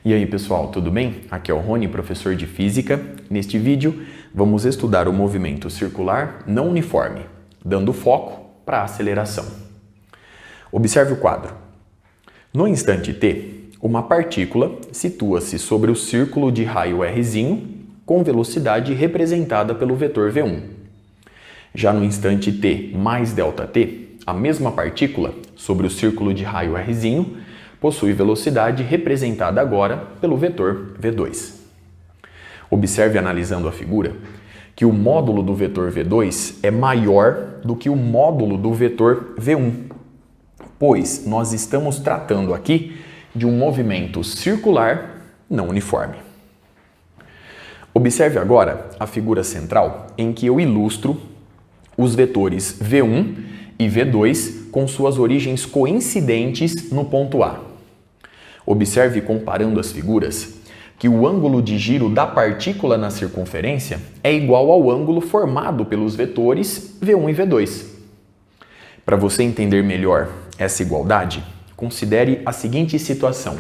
E aí pessoal, tudo bem? Aqui é o Rony, professor de Física. Neste vídeo vamos estudar o movimento circular não uniforme, dando foco para a aceleração. Observe o quadro. No instante t, uma partícula situa-se sobre o círculo de raio Rzinho com velocidade representada pelo vetor v1. Já no instante t mais ΔT, a mesma partícula sobre o círculo de raio Rzinho possui velocidade representada agora pelo vetor v2. Observe, analisando a figura, que o módulo do vetor v2 é maior do que o módulo do vetor v1, pois nós estamos tratando aqui de um movimento circular não uniforme. Observe agora a figura central em que eu ilustro os vetores v1 e v2 com suas origens coincidentes no ponto A. Observe, comparando as figuras, que o ângulo de giro da partícula na circunferência é igual ao ângulo formado pelos vetores v1 e v2. Para você entender melhor essa igualdade, considere a seguinte situação.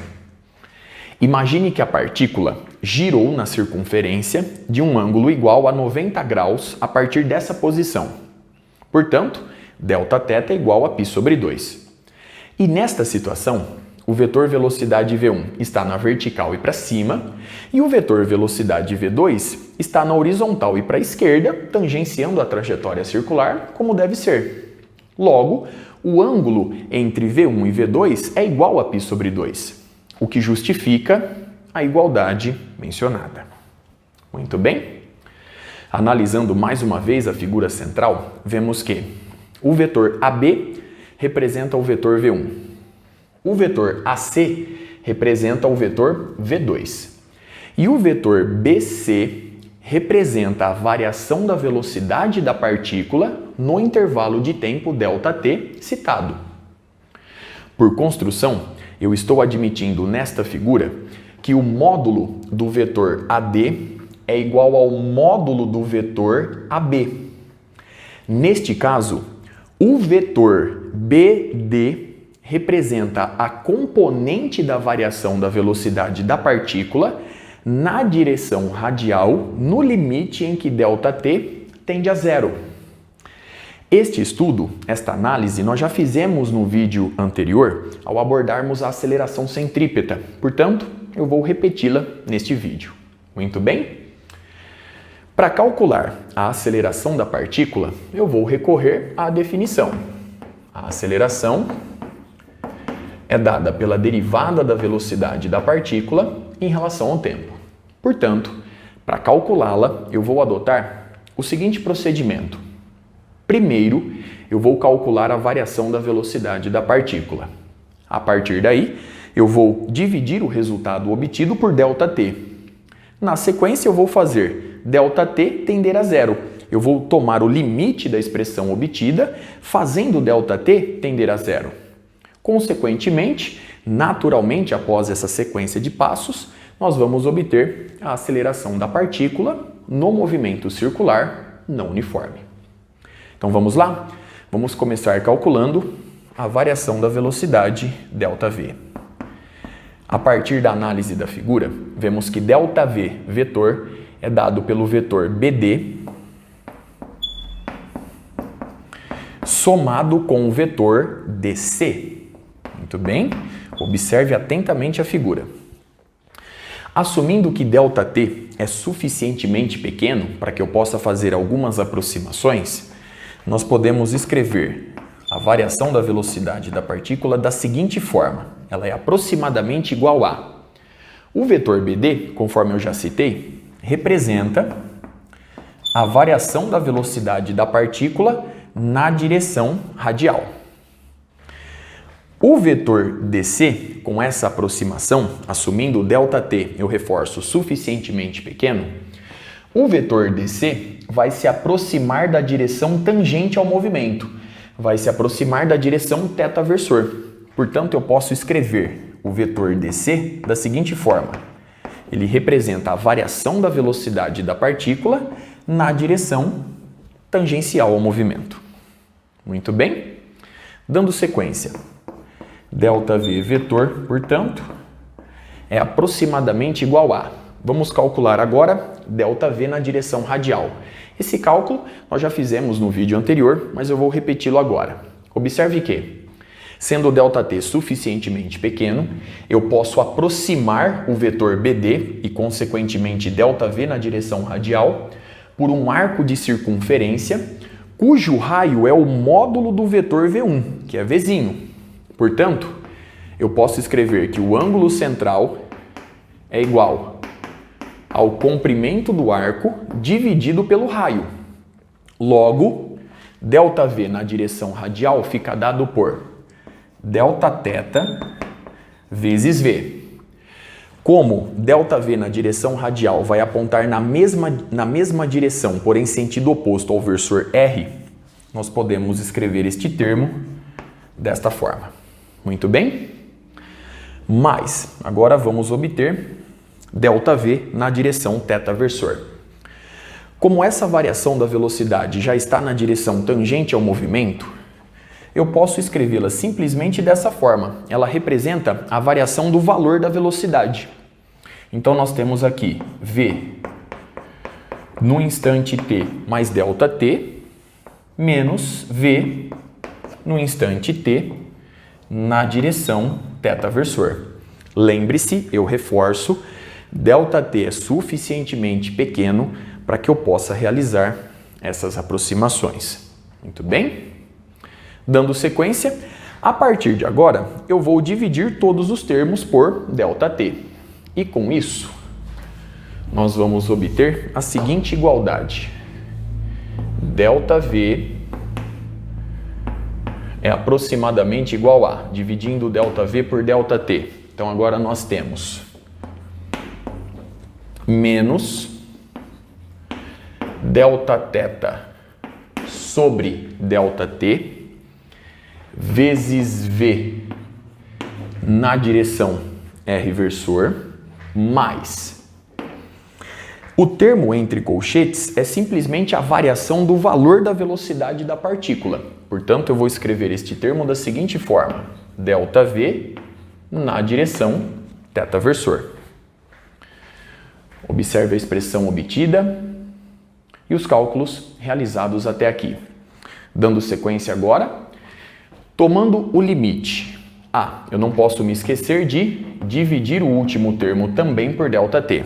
Imagine que a partícula girou na circunferência de um ângulo igual a 90 graus a partir dessa posição. Portanto, Δθ é igual a π sobre 2. E nesta situação, o vetor velocidade v1 está na vertical e para cima, e o vetor velocidade v2 está na horizontal e para a esquerda, tangenciando a trajetória circular como deve ser. Logo, o ângulo entre v1 e v2 é igual a π sobre 2, o que justifica a igualdade mencionada. Muito bem? Analisando mais uma vez a figura central, vemos que o vetor AB representa o vetor v1. O vetor AC representa o vetor v2. E o vetor BC representa a variação da velocidade da partícula no intervalo de tempo ΔT citado. Por construção, eu estou admitindo nesta figura que o módulo do vetor AD é igual ao módulo do vetor AB. Neste caso, o vetor BD representa a componente da variação da velocidade da partícula na direção radial no limite em que ΔT tende a zero. Este estudo, esta análise, nós já fizemos no vídeo anterior ao abordarmos a aceleração centrípeta. Portanto, eu vou repeti-la neste vídeo. Muito bem? Para calcular a aceleração da partícula, eu vou recorrer à definição. A aceleração é dada pela derivada da velocidade da partícula em relação ao tempo. Portanto, para calculá-la, eu vou adotar o seguinte procedimento. Primeiro, eu vou calcular a variação da velocidade da partícula. A partir daí, eu vou dividir o resultado obtido por ΔT. Na sequência, eu vou fazer ΔT tender a zero. Eu vou tomar o limite da expressão obtida, fazendo ΔT tender a zero. Consequentemente, naturalmente, após essa sequência de passos, nós vamos obter a aceleração da partícula no movimento circular não uniforme. Então vamos lá? Vamos começar calculando a variação da velocidade ΔV. A partir da análise da figura, vemos que ΔV vetor é dado pelo vetor BD somado com o vetor DC. Muito bem? Observe atentamente a figura. Assumindo que ΔT é suficientemente pequeno para que eu possa fazer algumas aproximações, nós podemos escrever a variação da velocidade da partícula da seguinte forma. Ela é aproximadamente igual a... O vetor BD, conforme eu já citei, representa a variação da velocidade da partícula na direção radial. O vetor DC, com essa aproximação, assumindo o ΔT, eu reforço, suficientemente pequeno, o vetor DC vai se aproximar da direção tangente ao movimento, vai se aproximar da direção θ-versor. Portanto, eu posso escrever o vetor DC da seguinte forma. Ele representa a variação da velocidade da partícula na direção tangencial ao movimento. Muito bem? Dando sequência. ΔV vetor, portanto, é aproximadamente igual a... Vamos calcular agora ΔV na direção radial. Esse cálculo nós já fizemos no vídeo anterior, mas eu vou repeti-lo agora. Observe que, sendo ΔT suficientemente pequeno, eu posso aproximar o vetor BD e, consequentemente, ΔV na direção radial por um arco de circunferência cujo raio é o módulo do vetor V1, que é Vzinho. Portanto, eu posso escrever que o ângulo central é igual ao comprimento do arco dividido pelo raio. Logo, ΔV na direção radial fica dado por Δθ vezes V. Como ΔV na direção radial vai apontar na mesma direção, porém sentido oposto ao versor R, nós podemos escrever este termo desta forma. Muito bem? Mas, agora vamos obter ΔV na direção θ-versor. Como essa variação da velocidade já está na direção tangente ao movimento, eu posso escrevê-la simplesmente dessa forma. Ela representa a variação do valor da velocidade. Então, nós temos aqui V no instante t mais ΔT menos V no instante t na direção θ-versor. Lembre-se, eu reforço, ΔT é suficientemente pequeno para que eu possa realizar essas aproximações. Muito bem? Dando sequência, a partir de agora, eu vou dividir todos os termos por ΔT. E com isso, nós vamos obter a seguinte igualdade. ΔV é aproximadamente igual a, dividindo ΔV por ΔT. Então, agora nós temos menos Δθ sobre ΔT vezes V na direção R-versor, mais o termo entre colchetes é simplesmente a variação do valor da velocidade da partícula. Portanto, eu vou escrever este termo da seguinte forma: ΔV na direção θ-versor. Observe a expressão obtida e os cálculos realizados até aqui. Dando sequência agora, tomando o limite. Eu não posso me esquecer de dividir o último termo também por ΔT.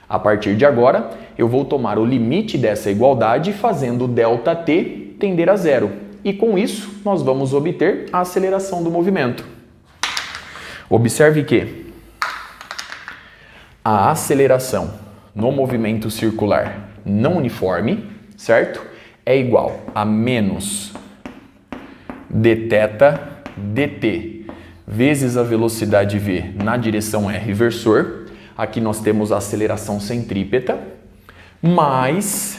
A partir de agora, eu vou tomar o limite dessa igualdade fazendo ΔT tender a zero. E com isso, nós vamos obter a aceleração do movimento. Observe que a aceleração no movimento circular não uniforme, certo? É igual a menos dθ dt vezes a velocidade v na direção r-versor. Aqui nós temos a aceleração centrípeta, mais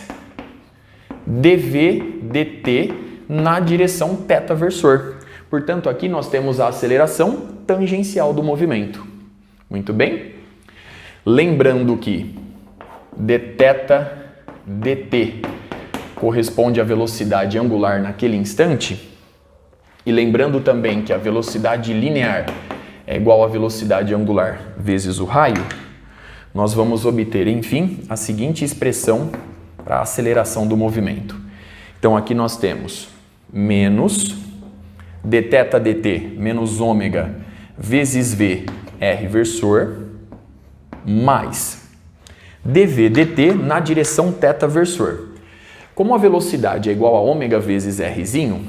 dv dt na direção θ-versor. Portanto, aqui nós temos a aceleração tangencial do movimento. Muito bem? Lembrando que dθ dt corresponde à velocidade angular naquele instante, e lembrando também que a velocidade linear é igual à velocidade angular vezes o raio, nós vamos obter, enfim, a seguinte expressão para a aceleração do movimento. Então, aqui nós temos menos dθ dt menos ômega vezes v r-versor mais dv dt na direção θ-versor. Como a velocidade é igual a ômega vezes rzinho,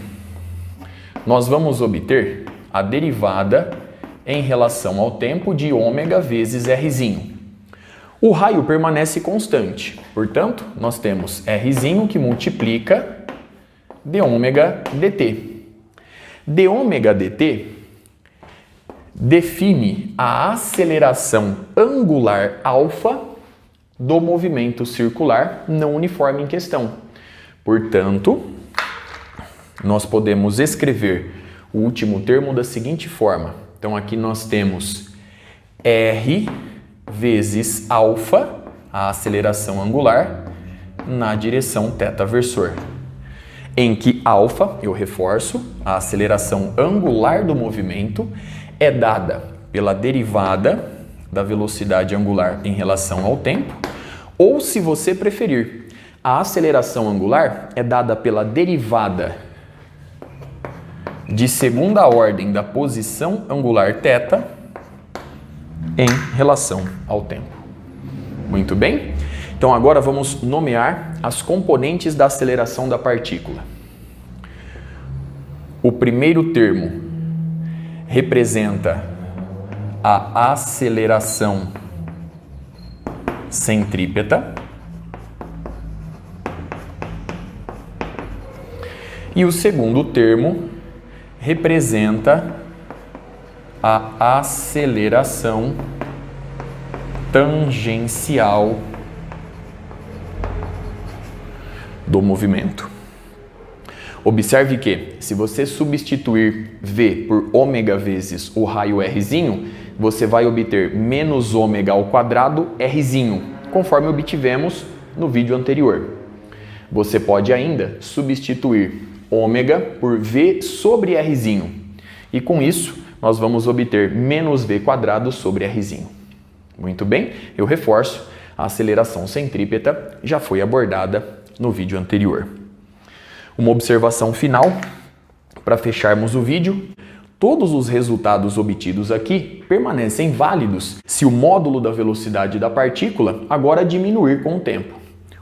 nós vamos obter a derivada em relação ao tempo de ômega vezes rzinho. O raio permanece constante, portanto, nós temos rzinho que multiplica dômega dt. Dômega dt define a aceleração angular alfa do movimento circular não uniforme em questão. Portanto, nós podemos escrever o último termo da seguinte forma. Então, aqui nós temos R vezes alfa, a aceleração angular, na direção θ-versor. Em que alfa, eu reforço, a aceleração angular do movimento é dada pela derivada da velocidade angular em relação ao tempo, ou, se você preferir, a aceleração angular é dada pela derivada de segunda ordem da posição angular θ em relação ao tempo. Muito bem? Então agora vamos nomear as componentes da aceleração da partícula. O primeiro termo representa a aceleração centrípeta e o segundo termo representa a aceleração tangencial do movimento. Observe que, se você substituir V por ômega vezes o raio Rzinho, você vai obter menos ômega ao quadrado Rzinho, conforme obtivemos no vídeo anterior. Você pode ainda substituir ômega por V sobre Rzinho, e com isso nós vamos obter menos V quadrado sobre Rzinho. Muito bem, eu reforço, a aceleração centrípeta já foi abordada no vídeo anterior. Uma observação final, para fecharmos o vídeo: todos os resultados obtidos aqui permanecem válidos se o módulo da velocidade da partícula agora diminuir com o tempo.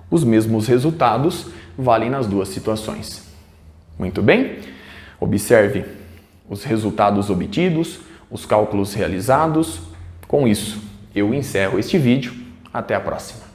Os mesmos resultados valem nas duas situações. Muito bem? Observe os resultados obtidos, os cálculos realizados. Com isso, eu encerro este vídeo. Até a próxima.